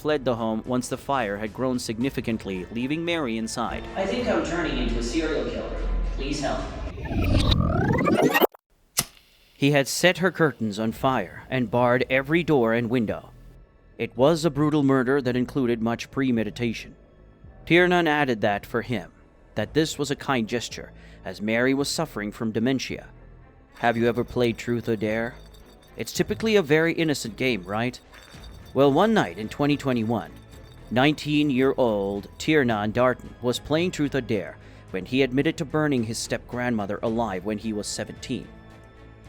fled the home once the fire had grown significantly, leaving Mary inside. I think I'm turning into a serial killer. Please help. He had set her curtains on fire and barred every door and window. It was a brutal murder that included much premeditation. Tiernan added that for him, that this was a kind gesture, as Mary was suffering from dementia. Have you ever played Truth or Dare? It's typically a very innocent game, right? Well, one night in 2021, 19-year-old Tiernan Darton was playing Truth or Dare when he admitted to burning his step-grandmother alive when he was 17.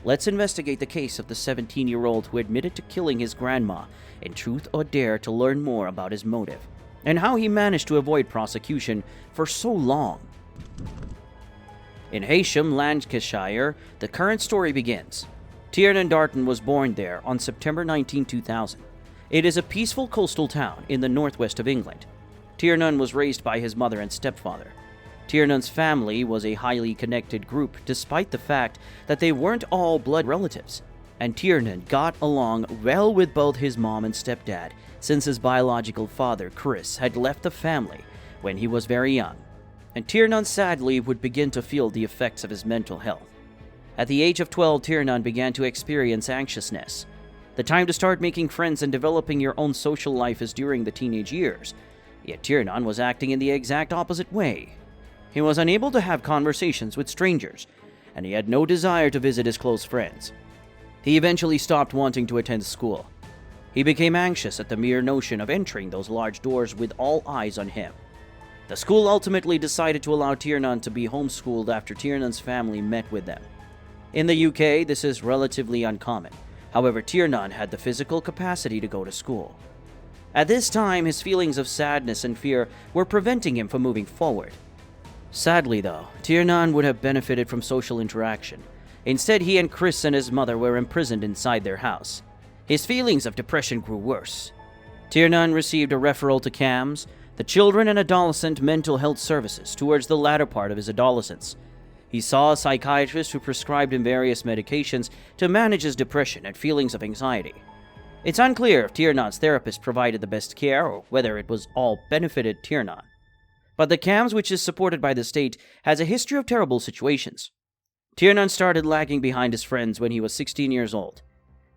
Let's investigate the case of the 17-year-old who admitted to killing his grandma in Truth or Dare to learn more about his motive, and how he managed to avoid prosecution for so long. In Heysham, Lancashire, the current story begins. Tiernan Darton was born there on September 19, 2000. It is a peaceful coastal town in the northwest of England. Tiernan was raised by his mother and stepfather. Tiernan's family was a highly connected group despite the fact that they weren't all blood relatives, and Tiernan got along well with both his mom and stepdad since his biological father, Chris, had left the family when he was very young, and Tiernan sadly would begin to feel the effects of his mental health. At the age of 12, Tiernan began to experience anxiousness. The time to start making friends and developing your own social life is during the teenage years, yet Tiernan was acting in the exact opposite way. He was unable to have conversations with strangers, and he had no desire to visit his close friends. He eventually stopped wanting to attend school. He became anxious at the mere notion of entering those large doors with all eyes on him. The school ultimately decided to allow Tiernan to be homeschooled after Tiernan's family met with them. In the UK, this is relatively uncommon. However, Tiernan had the physical capacity to go to school. At this time, his feelings of sadness and fear were preventing him from moving forward. Sadly, though, Tiernan would have benefited from social interaction. Instead, he and Chris and his mother were imprisoned inside their house. His feelings of depression grew worse. Tiernan received a referral to CAMS, the Children and Adolescent Mental Health Services, towards the latter part of his adolescence. He saw a psychiatrist who prescribed him various medications to manage his depression and feelings of anxiety. It's unclear if Tiernan's therapist provided the best care or whether it was all benefited Tiernan. But the CAMS, which is supported by the state, has a history of terrible situations. Tiernan started lagging behind his friends when he was 16 years old.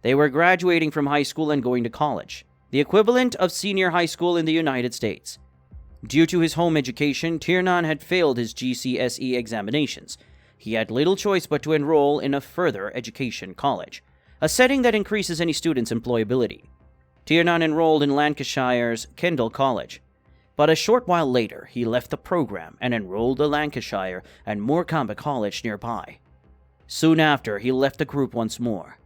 They were graduating from high school and going to college, the equivalent of senior high school in the United States. Due to his home education, Tiernan had failed his GCSE examinations. He had little choice but to enroll in a further education college, a setting that increases any student's employability. Tiernan enrolled in Lancashire's Kendal College. But a short while later, he left the program and enrolled at Lancashire and Morecambe College nearby. Soon after, he left the group once more.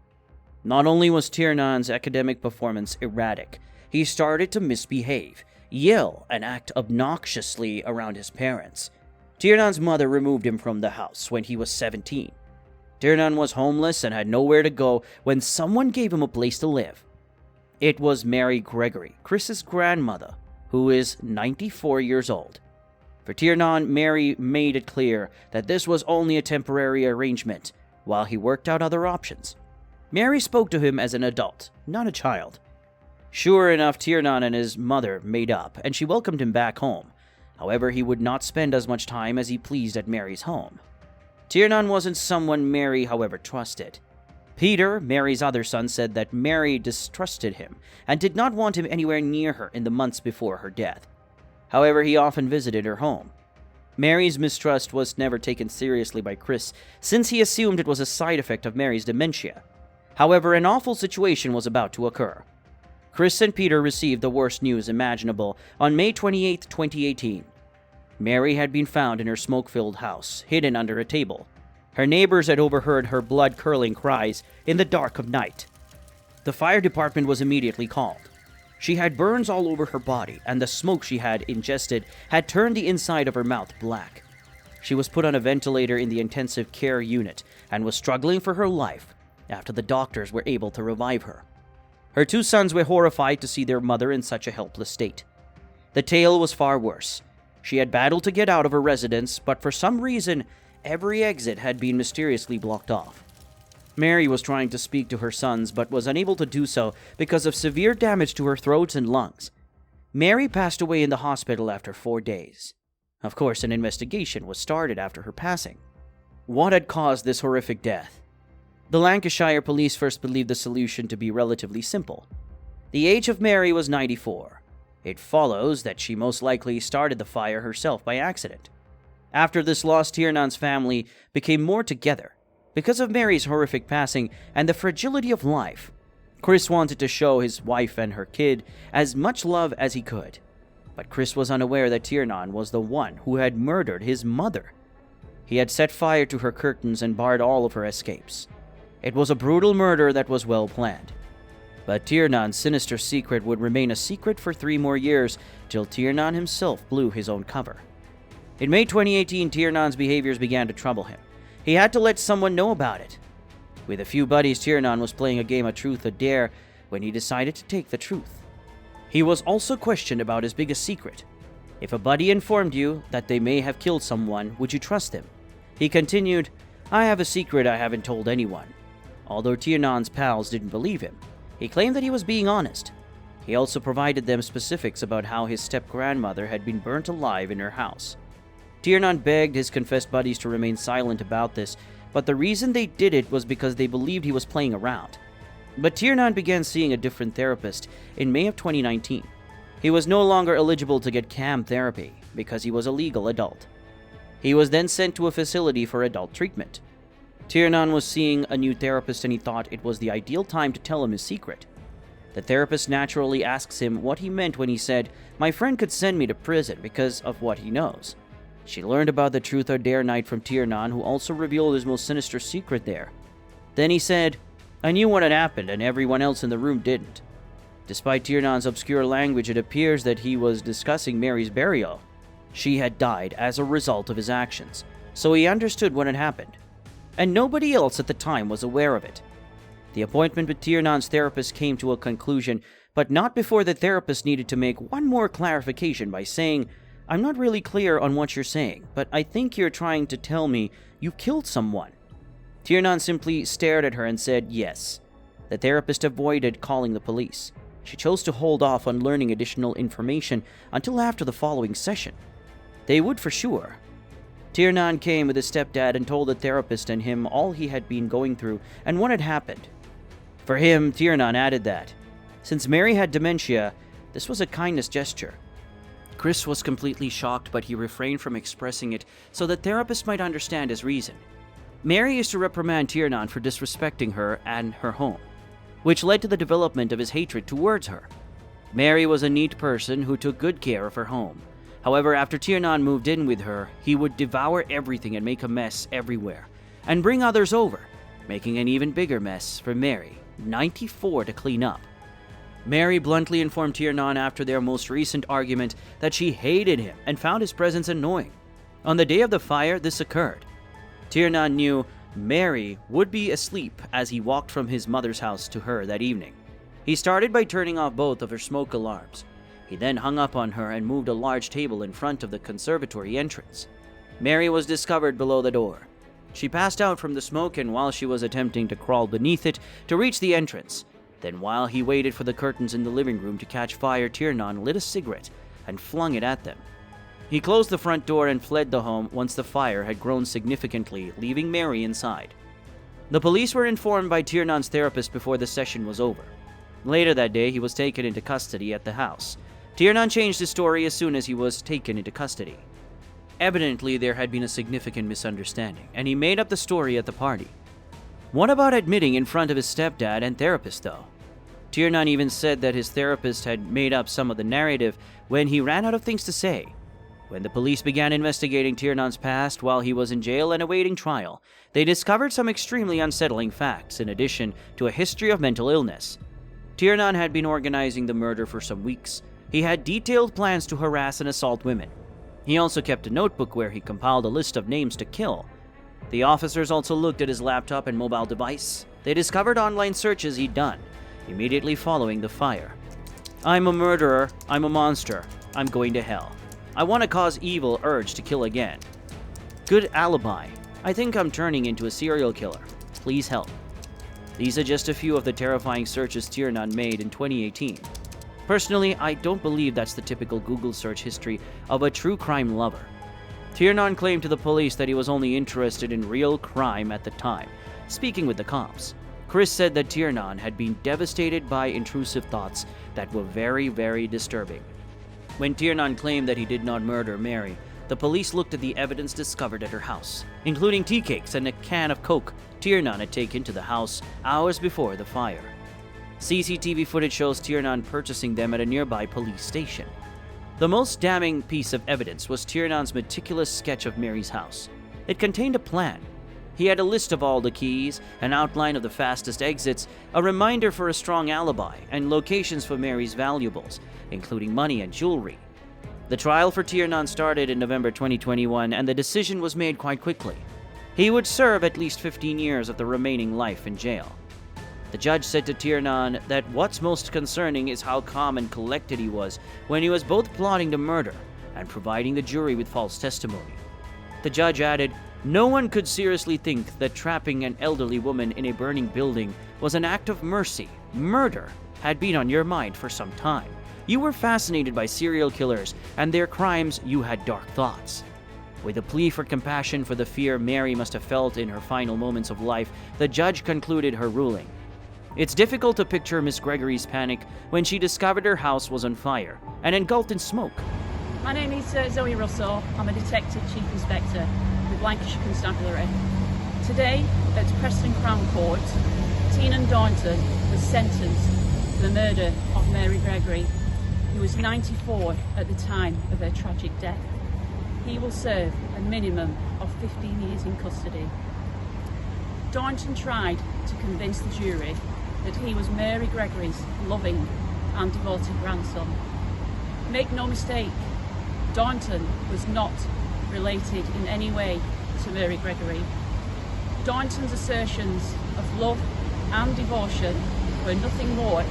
Not only was Tiernan's academic performance erratic, he started to misbehave, yell, and act obnoxiously around his parents. Tiernan's mother removed him from the house when he was 17. Tiernan was homeless and had nowhere to go when someone gave him a place to live. It was Mary Gregory, Chris's grandmother, who is 94 years old. For Tiernan, Mary made it clear that this was only a temporary arrangement while he worked out other options. Mary spoke to him as an adult, not a child. Sure enough, Tiernan and his mother made up, and she welcomed him back home. However, he would not spend as much time as he pleased at Mary's home. Tiernan wasn't someone Mary, however, trusted. Peter, Mary's other son, said that Mary distrusted him and did not want him anywhere near her in the months before her death. However, he often visited her home. Mary's mistrust was never taken seriously by Chris, since he assumed it was a side effect of Mary's dementia. However, an awful situation was about to occur. Chris and Peter received the worst news imaginable on May 28, 2018. Mary had been found in her smoke-filled house, hidden under a table. Her neighbors had overheard her blood-curdling cries in the dark of night. The fire department was immediately called. She had burns all over her body, and the smoke she had ingested had turned the inside of her mouth black. She was put on a ventilator in the intensive care unit and was struggling for her life after the doctors were able to revive her. Her two sons were horrified to see their mother in such a helpless state. The tale was far worse. She had battled to get out of her residence, but for some reason, every exit had been mysteriously blocked off. Mary was trying to speak to her sons, but was unable to do so because of severe damage to her throat and lungs. Mary passed away in the hospital after 4 days. Of course, an investigation was started after her passing. What had caused this horrific death? The Lancashire police first believed the solution to be relatively simple. The age of Mary was 94. It follows that she most likely started the fire herself by accident. After this loss, Tiernan's family became more together. Because of Mary's horrific passing and the fragility of life, Chris wanted to show his wife and her kid as much love as he could. But Chris was unaware that Tiernan was the one who had murdered his mother. He had set fire to her curtains and barred all of her escapes. It was a brutal murder that was well planned. But Tiernan's sinister secret would remain a secret for 3 more years till Tiernan himself blew his own cover. In May 2018, Tiernan's behaviors began to trouble him. He had to let someone know about it. With a few buddies, Tiernan was playing a game of truth or dare when he decided to take the truth. He was also questioned about his biggest secret. If a buddy informed you that they may have killed someone, would you trust them? He continued, "I have a secret I haven't told anyone." Although Tiernan's pals didn't believe him, he claimed that he was being honest. He also provided them specifics about how his step-grandmother had been burnt alive in her house. Tiernan begged his confessed buddies to remain silent about this, but the reason they did it was because they believed he was playing around. But Tiernan began seeing a different therapist in May of 2019. He was no longer eligible to get CAM therapy because he was a legal adult. He was then sent to a facility for adult treatment. Tiernan was seeing a new therapist and he thought it was the ideal time to tell him his secret. The therapist naturally asks him what he meant when he said, "My friend could send me to prison because of what he knows." She learned about the truth or dare night from Tiernan, who also revealed his most sinister secret there. Then he said, "I knew what had happened and everyone else in the room didn't." Despite Tiernan's obscure language, it appears that he was discussing Mary's burial. She had died as a result of his actions, so he understood what had happened. And nobody else at the time was aware of it. The appointment with Tiernan's therapist came to a conclusion, but not before the therapist needed to make one more clarification by saying, "I'm not really clear on what you're saying, but I think you're trying to tell me you killed someone." Tiernan simply stared at her and said yes. The therapist avoided calling the police. She chose to hold off on learning additional information until after the following session. They would for sure. Tiernan came with his stepdad and told the therapist and him all he had been going through and what had happened. For him, Tiernan added that, since Mary had dementia, this was a kindness gesture. Chris was completely shocked, but he refrained from expressing it so the therapist might understand his reason. Mary used to reprimand Tiernan for disrespecting her and her home, which led to the development of his hatred towards her. Mary was a neat person who took good care of her home. However, after Tiernan moved in with her, he would devour everything and make a mess everywhere, and bring others over, making an even bigger mess for Mary, 94, to clean up. Mary bluntly informed Tiernan after their most recent argument that she hated him and found his presence annoying. On the day of the fire, this occurred. Tiernan knew Mary would be asleep as he walked from his mother's house to her that evening. He started by turning off both of her smoke alarms. He then hung up on her and moved a large table in front of the conservatory entrance. Mary was discovered below the door. She passed out from the smoke, and while she was attempting to crawl beneath it to reach the entrance, then while he waited for the curtains in the living room to catch fire, Tiernan lit a cigarette and flung it at them. He closed the front door and fled the home once the fire had grown significantly, leaving Mary inside. The police were informed by Tiernan's therapist before the session was over. Later that day, he was taken into custody at the house. Tiernan changed his story as soon as he was taken into custody. Evidently, there had been a significant misunderstanding, and he made up the story at the party. What about admitting in front of his stepdad and therapist, though? Tiernan even said that his therapist had made up some of the narrative when he ran out of things to say. When the police began investigating Tiernan's past while he was in jail and awaiting trial, they discovered some extremely unsettling facts in addition to a history of mental illness. Tiernan had been organizing the murder for some weeks. He had detailed plans to harass and assault women. He also kept a notebook where he compiled a list of names to kill. The officers also looked at his laptop and mobile device. They discovered online searches he'd done immediately following the fire. "I'm a murderer. I'm a monster. I'm going to hell. I want to cause evil, urge to kill again. Good alibi. I think I'm turning into a serial killer. Please help." These are just a few of the terrifying searches Tiernan made in 2018. Personally, I don't believe that's the typical Google search history of a true crime lover. Tiernan claimed to the police that he was only interested in real crime at the time. Speaking with the cops, Chris said that Tiernan had been devastated by intrusive thoughts that were very, very disturbing. When Tiernan claimed that he did not murder Mary, the police looked at the evidence discovered at her house, including tea cakes and a can of Coke Tiernan had taken to the house hours before the fire. CCTV footage shows Tiernan purchasing them at a nearby police station. The most damning piece of evidence was Tiernan's meticulous sketch of Mary's house. It contained a plan. He had a list of all the keys, an outline of the fastest exits, a reminder for a strong alibi, and locations for Mary's valuables, including money and jewelry. The trial for Tiernan started in November 2021, and the decision was made quite quickly. He would serve at least 15 years of the remaining life in jail. The judge said to Tiernan that what's most concerning is how calm and collected he was when he was both plotting the murder and providing the jury with false testimony. The judge added, "No one could seriously think that trapping an elderly woman in a burning building was an act of mercy. Murder had been on your mind for some time. You were fascinated by serial killers and their crimes. You had dark thoughts." With a plea for compassion for the fear Mary must have felt in her final moments of life, the judge concluded her ruling. It's difficult to picture Miss Gregory's panic when she discovered her house was on fire and engulfed in smoke. My name is Zoe Russell. I'm a Detective Chief Inspector with Lancashire Constabulary. Today, at Preston Crown Court, Tiernan Darnton was sentenced for the murder of Mary Gregory, who was 94 at the time of her tragic death. He will serve a minimum of 15 years in custody. Darnton tried to convince the jury that he was Mary Gregory's loving and devoted grandson. Make no mistake, Darnton was not related in any way to Mary Gregory. Darnton's assertions of love and devotion were nothing more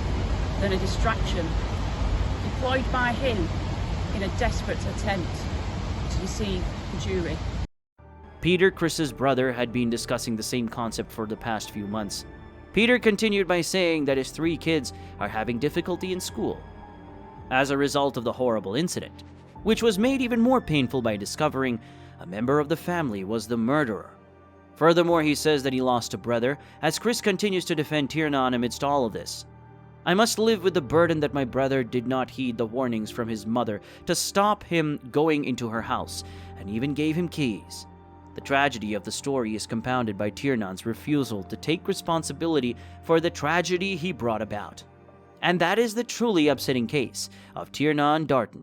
than a distraction deployed by him in a desperate attempt to deceive the jury. Peter, Chris's brother, had been discussing the same concept for the past few months. Peter continued by saying that his 3 kids are having difficulty in school as a result of the horrible incident, which was made even more painful by discovering a member of the family was the murderer. Furthermore, he says that he lost a brother, as Chris continues to defend Tiernan amidst all of this. "I must live with the burden that my brother did not heed the warnings from his mother to stop him going into her house, and even gave him keys." The tragedy of the story is compounded by Tiernan's refusal to take responsibility for the tragedy he brought about. And that is the truly upsetting case of Tiernan Darnton.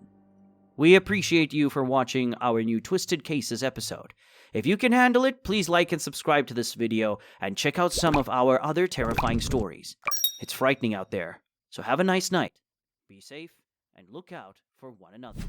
We appreciate you for watching our new Twisted Cases episode. If you can handle it, please like and subscribe to this video and check out some of our other terrifying stories. It's frightening out there, so have a nice night. Be safe and look out for one another.